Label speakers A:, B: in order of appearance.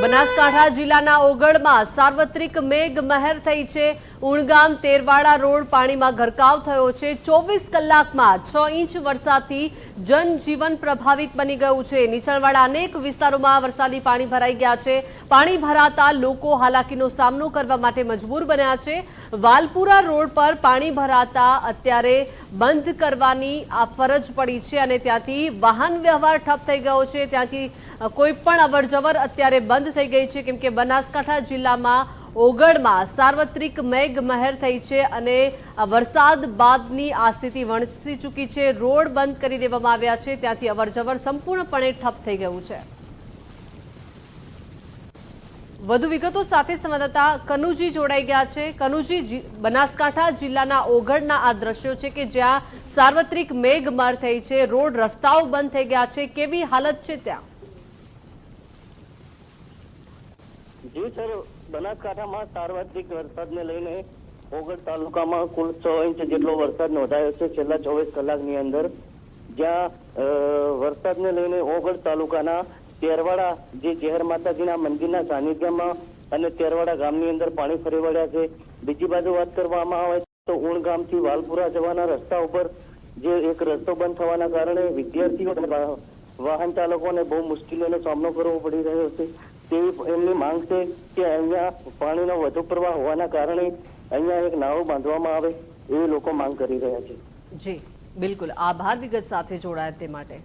A: બનાસકાંઠા જિલ્લાના ઓગળમાં સાર્વત્રિક મેઘમહેર થઈ છે। ઉણગામ તેરવાડા રોડ પાણીમાં ગરકાવ થયો છે। 24 કલાકમાં 6 ઇંચ વરસાદથી જનજીવન પ્રભાવિત બની ગયું છે। નીચાણવાળા અનેક વિસ્તારોમાં વરસાદી પાણી ભરાઈ ગયા છે। પાણી ભરાતા લોકો હાલાકીનો સામનો કરવા માટે મજબૂર બન્યા છે। વાલપુરા રોડ પર પાણી ભરાતા અત્યારે બંધ કરવાની આ ફરજ પડી છે અને ત્યાંથી વાહન વ્યવહાર ઠપ થઈ ગયો છે। ત્યાંથી કોઈ પણ અવરજવર અત્યારે બંધ થઈ ગઈ છે કેમ કે બનાસકાંઠા જિલ્લામાં ઓગળમાં સાર્વત્રિક મેઘમહેર થઈ છે અને વરસાદ બાદની આ સ્થિતિ વણસી ચૂકી છે। રોડ બંધ કરી દેવામાં આવ્યા છે, ત્યાંથી અવરજવર સંપૂર્ણપણે ઠપ થઈ ગયું છે। વધુ વિગતો સાથે સંવાદદાતા કનુજી જોડાઈ ગયા છે। કનુજી, બનાસકાંઠા જિલ્લાના ઓગળના આ દ્રશ્યો છે કે જ્યાં સાર્વત્રિક મેઘમહેર થઈ છે, રોડ રસ્તાઓ બંધ થઈ ગયા છે, કેવી હાલત છે ત્યાં?
B: જી સર, બનાસકાંઠામાં સાર્વત્રિક વરસાદને લઈને ઓગળ તાલુકામાં કુલ 6 ઇંચ જેટલો વરસાદ નોંધાયો છે છેલ્લા 24 કલાકની અંદર। જ્યાં વરસાદને લઈને ઓગળ તાલુકાના તેરવાડા જે જહેર માતાજીના મંદિરના સાનિધ્યમાં અને તેરવાડા ગામની અંદર પાણી ફરી વળ્યા છે। બીજી બાજુ વાત કરવામાં આવે તો ઉણ ગામથી વાલપુરા જવાના રસ્તા ઉપર જે એક રસ્તો બંધ થવાના કારણે વિદ્યાર્થીઓ અને વાહન ચાલકોને બહુ મુશ્કેલીઓનો સામનો કરવો પડી રહ્યો છે। તેવી એમની માંગ છે કે અહીંયા પાણીનો વધુ પ્રવાહ હોવાના કારણે અહીંયા એક નાળું બાંધવામાં આવે એવી લોકો માંગ કરી રહ્યા છે।
A: જી બિલકુલ, આભાર વિગત સાથે જોડાયા તે માટે।